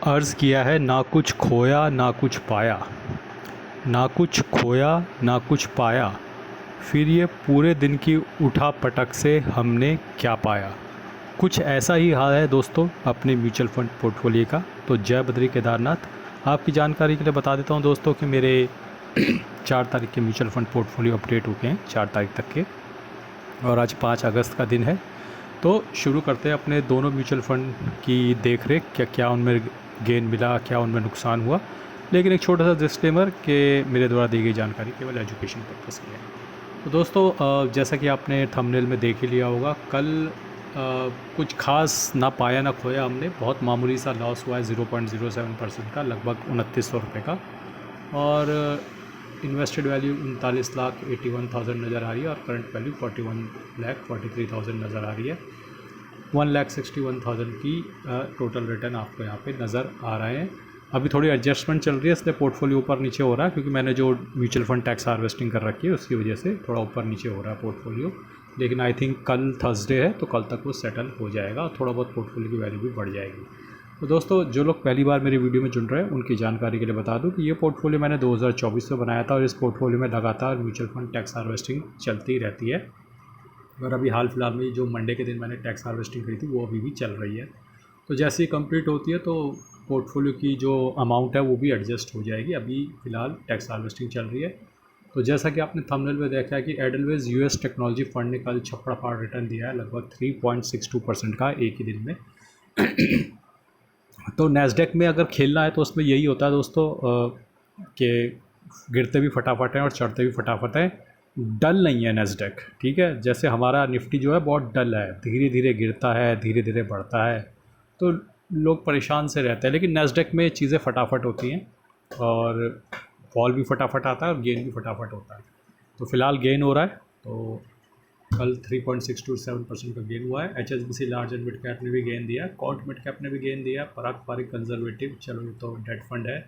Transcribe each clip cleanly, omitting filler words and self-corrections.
अर्ज़ किया है, ना कुछ खोया ना कुछ पाया, ना कुछ खोया ना कुछ पाया, फिर ये पूरे दिन की उठा पटक से हमने क्या पाया। कुछ ऐसा ही हाल है दोस्तों अपने म्यूचुअल फंड पोर्टफोलियो का। तो जय बद्री केदारनाथ। आपकी जानकारी के लिए बता देता हूँ दोस्तों कि मेरे 4 तारीख के म्यूचुअल फंड पोर्टफोलियो अपडेट हो गए हैं, 4 तारीख तक के, और आज 5 अगस्त का दिन है। तो शुरू करते हैं अपने दोनों म्यूचुअल फंड की देख रेख, क्या क्या उनमें गेन मिला, क्या उनमें नुकसान हुआ। लेकिन एक छोटा सा डिस्क्लेमर कि मेरे द्वारा दी गई जानकारी केवल एजुकेशन पर्पज़ की है। तो दोस्तों जैसा कि आपने थंबनेल में देख ही लिया होगा, कल कुछ खास ना पाया ना खोया हमने। बहुत मामूली सा लॉस हुआ है 0.07% का, लगभग 2900 रुपये का। और इन्वेस्टेड वैल्यू 39,81,000 नज़र आ रही है और करंट वैल्यू 41,43,000 नज़र आ रही है। 1,61,000 की टोटल रिटर्न आपको यहाँ पे नज़र आ रहे हैं। अभी थोड़ी एडजस्टमेंट चल रही है, इसलिए पोर्टफोलियो ऊपर नीचे हो रहा है, क्योंकि मैंने जो म्यूचुअल फंड टैक्स हार्वेस्टिंग कर रखी है उसकी वजह से थोड़ा ऊपर नीचे हो रहा है पोर्टफोलियो। लेकिन आई थिंक कल थर्सडे है तो कल तक वो सेटल हो जाएगा और थोड़ा बहुत पोर्टफोलियो की वैल्यू भी बढ़ जाएगी। तो दोस्तों जो लोग पहली बार मेरी वीडियो में जुड़ रहे हैं उनकी जानकारी के लिए बता दूं कि ये पोर्टफोलियो मैंने 2024 में बनाया था और इस पोर्टफोलियो में लगातार म्यूचुअल फंड टैक्स हार्वेस्टिंग चलती रहती है। और अभी हाल फिलहाल में जो मंडे के दिन मैंने टैक्स हार्वेस्टिंग करी थी वो अभी भी चल रही है। तो जैसे ही कंप्लीट होती है तो पोर्टफोलियो की जो अमाउंट है वो भी एडजस्ट हो जाएगी। अभी फ़िलहाल टैक्स हार्वेस्टिंग चल रही है। तो जैसा कि आपने थंबनेल में देखा है कि एडलवेज यूएस टेक्नोलॉजी फंड ने कल छप्पड़ फाड़ रिटर्न दिया है, लगभग 3.62% का एक ही दिन में। तो नैस्डैक में अगर खेलना है तो उसमें यही होता है दोस्तों कि गिरते भी फटाफट हैं और चढ़ते भी फटाफट हैं। डल नहीं है नैस्डैक, ठीक है। जैसे हमारा निफ्टी जो है बहुत डल है, धीरे धीरे गिरता है, धीरे धीरे बढ़ता है, तो लोग परेशान से रहते हैं। लेकिन नैस्डैक में चीज़ें फटाफट होती हैं और फॉल भी फटाफट आता है और गेन भी फटाफट होता है। तो फ़िलहाल गेन हो रहा है। तो कल 3.627% का गेन हुआ है। HSBC large and mid cap ने भी गेन दिया, कॉर्ट मिड कैप ने भी गेन दिया, पराग पारिक कंजर्वेटिव, चलो ये तो डेट फंड है,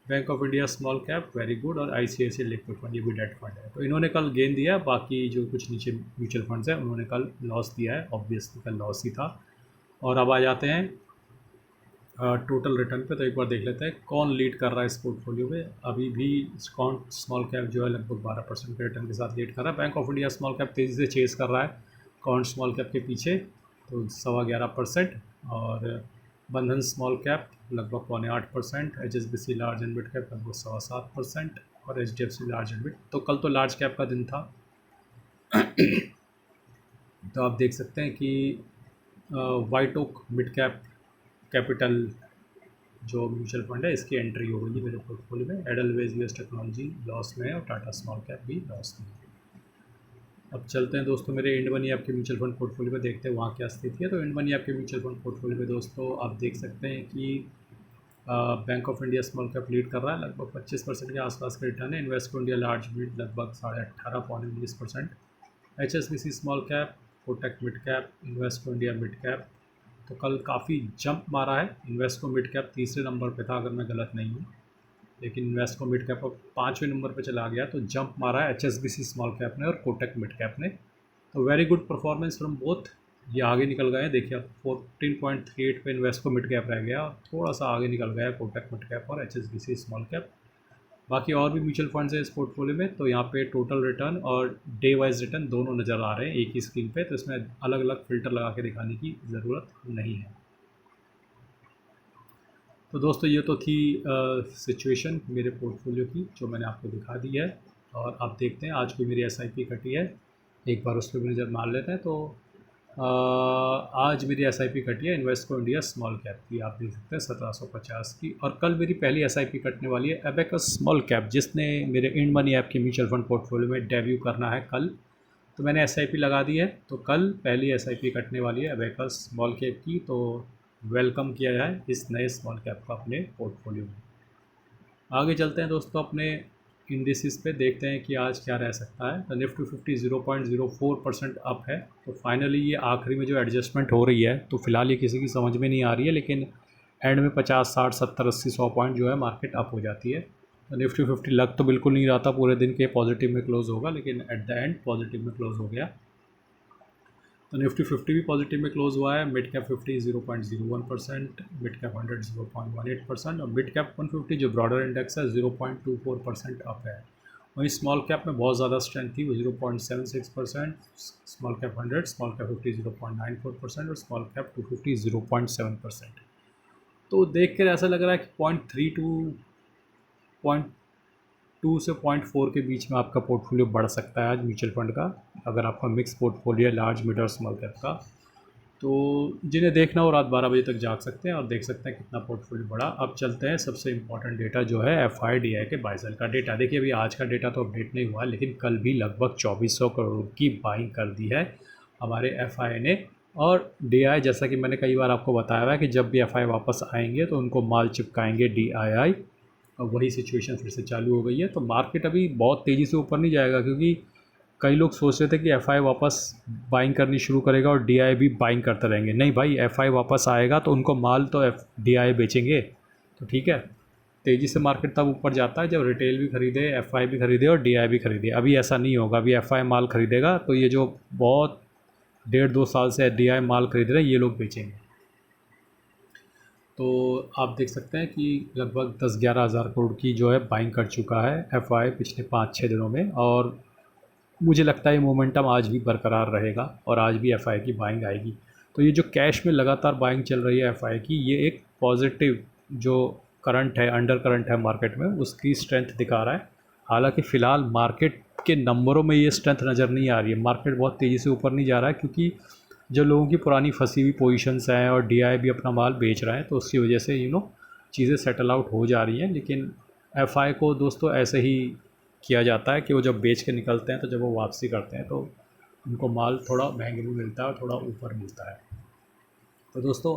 bank of India small cap very good, और ICICI लिक्विड फंड ये भी डेट फंड है। तो इन्होंने कल गेन दिया। बाकी जो कुछ नीचे म्यूचुअल फंड्स हैं उन्होंने कल लॉस दिया है, ऑब्वियसली कल लॉस ही था। और अब आ जाते हैं टोटल रिटर्न पे। तो एक बार देख लेते हैं कौन लीड कर रहा है इस पोर्टफोलियो में। अभी भी कौन स्मॉल कैप जो है लगभग 12% के रिटर्न के साथ लीड कर रहा है। Bank of India small cap तेज़ी से चेस कर रहा है कौन स्मॉल कैप के पीछे, तो 11.25%। और बंधन स्मॉल कैप लगभग 7.25%, HSBC large and mid cap लगभग 7.25% और HDFC लार्ज एंड मिड। तो कल तो लार्ज कैप का दिन था। तो आप देख सकते हैं कि White Oak mid cap capital जो म्यूचुअल फंड है इसकी एंट्री हो गई है मेरे पोर्टफोलियो में। एडलवेज यूएस टेक्नोलॉजी लॉस में है और टाटा स्मॉल कैप भी लॉस में है। अब चलते हैं दोस्तों मेरे इंड मनी ऐप के म्यूचुअल फंड पोर्टफोलियो में, देखते हैं वहाँ क्या स्थिति है। तो इंड मनी ऐप के म्यूचुअल फंड पोर्टफोलियो में दोस्तों आप देख सकते हैं कि bank of India small cap lead कर रहा है, लगभग 25% के आसपास का रिटर्न है। इन्वेस्टको इंडिया लार्ज मिड लगभग 18.19%। HSBC small cap, Kotak mid cap, Invesco India mid cap. तो कल काफ़ी जंप मारा है। इन्वेस्टको मिड कैप तीसरे नंबर पे था अगर मैं गलत नहीं हूँ, लेकिन इन्वेस्टको मिड कैप अब 5वें नंबर पे चला गया। तो जंप मारा है HSBC स्मॉल कैप ने और कोटक मिड कैप ने। तो very good performance from both. ये आगे निकल गए हैं, देखिए अब 14.38 पे इन्वेस्टको मिड कैप रह गया, थोड़ा सा आगे निकल गया कोटक मिड कैप और HSBC स्मॉल कैप। बाकी और भी म्यूचुअल फंड्स हैं इस पोर्टफोलियो में। तो यहाँ पे टोटल रिटर्न और डे वाइज रिटर्न दोनों नज़र आ रहे हैं एक ही स्क्रीन पे, तो इसमें अलग अलग फ़िल्टर लगा के दिखाने की ज़रूरत नहीं है। तो दोस्तों ये तो थी सिचुएशन मेरे पोर्टफोलियो की जो मैंने आपको दिखा दी है। और आप देखते हैं आज कोई मेरी SIP कटी है, एक बार उस पर भी नज़र मार लेते हैं। तो आज मेरी SIP कटी है इन्वेस्टको इंडिया स्मॉल कैप की, आप देख सकते हैं 1750 की। और कल मेरी पहली SIP कटने वाली है अबेकस स्मॉल कैप, जिसने मेरे इंड मनी ऐप के म्यूचुअल फंड पोर्टफोलियो में डेब्यू करना है कल। तो मैंने SIP लगा दी है, तो कल पहली SIP कटने वाली है अबेकस स्मॉल कैप की। तो वेलकम किया जाए इस नए स्मॉल कैप का अपने पोर्टफोलियो में। आगे चलते हैं दोस्तों अपने इंडिसेस पे, देखते हैं कि आज क्या रह सकता है। तो निफ्टी 50 0.04% अप है। तो फाइनली ये आखिरी में जो एडजस्टमेंट हो रही है, तो फिलहाल ये किसी की समझ में नहीं आ रही है, लेकिन एंड में 50 60 70 80 100 पॉइंट जो है मार्केट अप हो जाती है। तो निफ्टी 50 लग तो बिल्कुल नहीं रहा था पूरे दिन के पॉजिटिव में क्लोज़ होगा, लेकिन एट द एंड पॉजिटिव में क्लोज़ हो गया। तो निफ्टी 50 भी पॉजिटिव में क्लोज हुआ है। मिड कैप 50 0.01%, मिड कैप 100 0.18% और मिड कैप 150 जो ब्रॉडर इंडेक्स है 0.24% अप है। वहीं स्मॉल कैप में बहुत ज़्यादा स्ट्रेंथ थी, वो 0.76%, स्मॉल कैप 100, स्मॉल कैप 50 0.94% और स्मॉल कैप 250 0.7%। तो देख कर ऐसा लग रहा है कि 0.2 से 0.4 के बीच में आपका पोर्टफोलियो बढ़ सकता है आज म्यूचुअल फंड का, अगर आपका मिक्स पोर्टफोलियो है लार्ज मिड और स्मॉल कैप का। तो जिन्हें देखना हो रात 12 बजे तक जाग सकते हैं और देख सकते हैं कितना पोर्टफोलियो बढ़ा। अब चलते हैं सबसे इंपॉर्टेंट डेटा जो है FIDI के बाय सेल का डेटा। देखिए अभी आज का डेटा तो अपडेट नहीं हुआ, लेकिन कल भी लगभग 2400 करोड़ की बाइंग कर दी है हमारे FI ने। और DI जैसा कि मैंने कई बार आपको बताया हुआ है कि जब भी FI वापस आएंगे तो उनको माल चिपकाएंगे DII, और वही सिचुएशन फिर से चालू हो गई है। तो मार्केट अभी बहुत तेज़ी से ऊपर नहीं जाएगा, क्योंकि कई लोग सोच रहे थे कि FI वापस बाइंग करनी शुरू करेगा और DI भी बाइंग करते रहेंगे। नहीं भाई, FI वापस आएगा तो उनको माल तो DI बेचेंगे। तो ठीक है, तेज़ी से मार्केट तब ऊपर जाता है जब रिटेल भी खरीदे, FI भी खरीदे और DI भी खरीदे। अभी ऐसा नहीं होगा, अभी FI माल खरीदेगा तो ये जो बहुत 1.5-2 साल से DI माल खरीद रहे हैं ये लोग बेचेंगे। तो आप देख सकते हैं कि लगभग 10-11 हज़ार करोड़ की जो है बाइंग कर चुका है FI पिछले 5-6 दिनों में, और मुझे लगता है ये मोमेंटम आज भी बरकरार रहेगा और आज भी FI की बाइंग आएगी। तो ये जो कैश में लगातार बाइंग चल रही है FI की, ये एक पॉजिटिव जो करंट है, अंडर करंट है मार्केट में, उसकी स्ट्रेंथ दिखा रहा है। हालांकि फ़िलहाल मार्केट के नंबरों में ये स्ट्रेंथ नज़र नहीं आ रही है, मार्केट बहुत तेज़ी से ऊपर नहीं जा रहा है, क्योंकि जो लोगों की पुरानी फंसी हुई पोजीशंस हैं और DI भी अपना माल बेच रहे हैं, तो उसकी वजह से चीज़ें सेटल आउट हो जा रही हैं। लेकिन FI को दोस्तों ऐसे ही किया जाता है कि वो जब बेच के निकलते हैं तो जब वो वापसी करते हैं तो उनको माल थोड़ा महंगे में मिलता है और थोड़ा ऊपर मिलता है। तो दोस्तों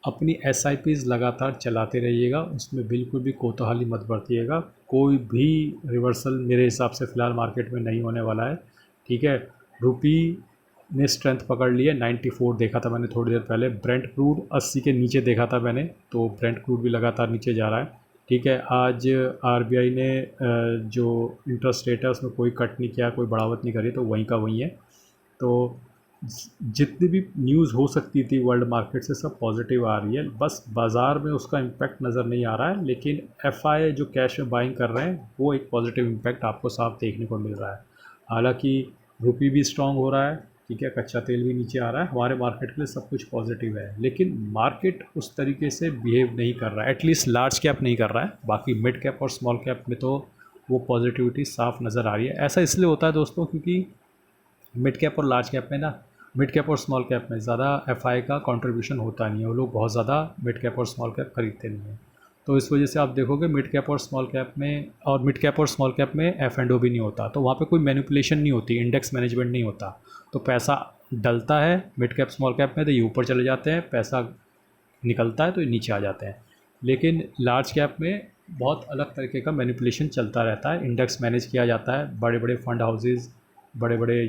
अपनी SIPs लगातार चलाते रहिएगा, उसमें बिल्कुल भी कोताहली मत बरतिएगा। कोई भी रिवर्सल मेरे हिसाब से फ़िलहाल मार्केट में नहीं होने वाला है। ठीक है, रुपी ने स्ट्रेंथ पकड़ ली है, 94 देखा था मैंने थोड़ी देर पहले। ब्रेंट क्रूड 80 के नीचे देखा था मैंने, तो ब्रेंट क्रूड भी लगातार नीचे जा रहा है। ठीक है, आज RBI ने जो इंटरेस्ट रेट है उसमें कोई कट नहीं किया, कोई बढ़ावत नहीं करी, तो वहीं का वहीं है। तो जितनी भी न्यूज़ हो सकती थी वर्ल्ड मार्केट से सब पॉजिटिव आ रही है, बस बाज़ार में उसका इम्पैक्ट नज़र नहीं आ रहा है। लेकिन FI जो कैश में बाइंग कर रहे हैं वो एक पॉजिटिव इम्पैक्ट आपको साफ देखने को मिल रहा है। हालांकि रुपी भी स्ट्रॉन्ग हो रहा है, ठीक है, कच्चा तेल भी नीचे आ रहा है, हमारे मार्केट के लिए सब कुछ पॉजिटिव है। लेकिन मार्केट उस तरीके से बिहेव नहीं कर रहा है, एटलीस्ट लार्ज कैप नहीं कर रहा है। बाकी मिड कैप और स्मॉल कैप में तो वो पॉजिटिविटी साफ नज़र आ रही है। ऐसा इसलिए होता है दोस्तों क्योंकि मिड कैप और लार्ज कैप में मिड कैप और स्मॉल कैप में ज़्यादा FI का कंट्रीब्यूशन होता नहीं है, वो लोग बहुत ज़्यादा मिड कैप और स्मॉल कैप खरीदते नहीं हैं। तो इस वजह से आप देखोगे मिड कैप और स्मॉल कैप में, और मिड कैप और स्मॉल कैप में F&O भी नहीं होता, तो वहाँ पे कोई मैनिपुलेशन नहीं होती, इंडेक्स मैनेजमेंट नहीं होता। तो पैसा डलता है मिड कैप स्मॉल कैप में तो ये ऊपर चले जाते हैं, पैसा निकलता है तो ये नीचे आ जाते हैं। लेकिन लार्ज कैप में बहुत अलग तरीके का मैनिपुलेशन चलता रहता है, इंडेक्स मैनेज किया जाता है, बड़े बड़े फंड हाउसेज, बड़े बड़े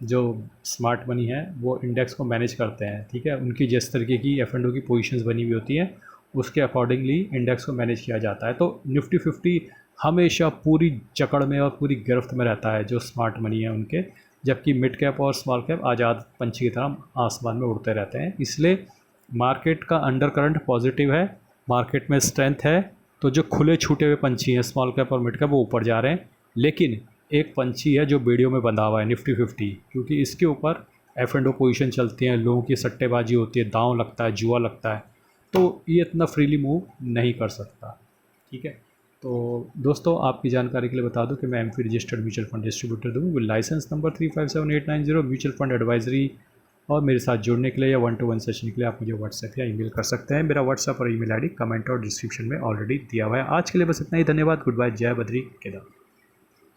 जो स्मार्ट मनी है वो इंडेक्स को मैनेज करते हैं। ठीक है, उनकी जिस तरीके की F&O की पोजीशंस बनी हुई होती हैं उसके अकॉर्डिंगली इंडेक्स को मैनेज किया जाता है। तो निफ्टी 50 हमेशा पूरी जकड़ में और पूरी गिरफ्त में रहता है जो स्मार्ट मनी है उनके, जबकि मिड कैप और स्मॉल कैप आज़ाद पंछी की तरह आसमान में उड़ते रहते हैं। इसलिए मार्केट का अंडर करंट पॉजिटिव है, मार्केट में स्ट्रेंथ है, तो जो खुले छूटे हुए पंछी हैं स्मॉल कैप और मिड कैप वो ऊपर जा रहे हैं। लेकिन एक पंछी है जो बेड़ियों में बंधा हुआ है, निफ्टी 50, क्योंकि इसके ऊपर F&O पोजीशन चलती हैं, लोगों की सट्टेबाजी होती है, दांव लगता है, जुआ लगता है, तो ये इतना फ्रीली मूव नहीं कर सकता। ठीक है, तो दोस्तों आपकी जानकारी के लिए बता दूं कि मैं MP registered mutual fund distributor हूँ with licence number 357890 mutual fund advisory. और मेरे साथ जुड़ने के लिए या 1-to-1 सेशन के लिए आप मुझे व्हाट्सएप या ईमेल कर सकते हैं। मेरा व्हाट्सएप और ईमेल ID कमेंट और डिस्क्रिप्शन में ऑलरेडी दिया हुआ है। आज के लिए बस इतना ही, धन्यवाद, गुड बाय, जय बद्री केदार।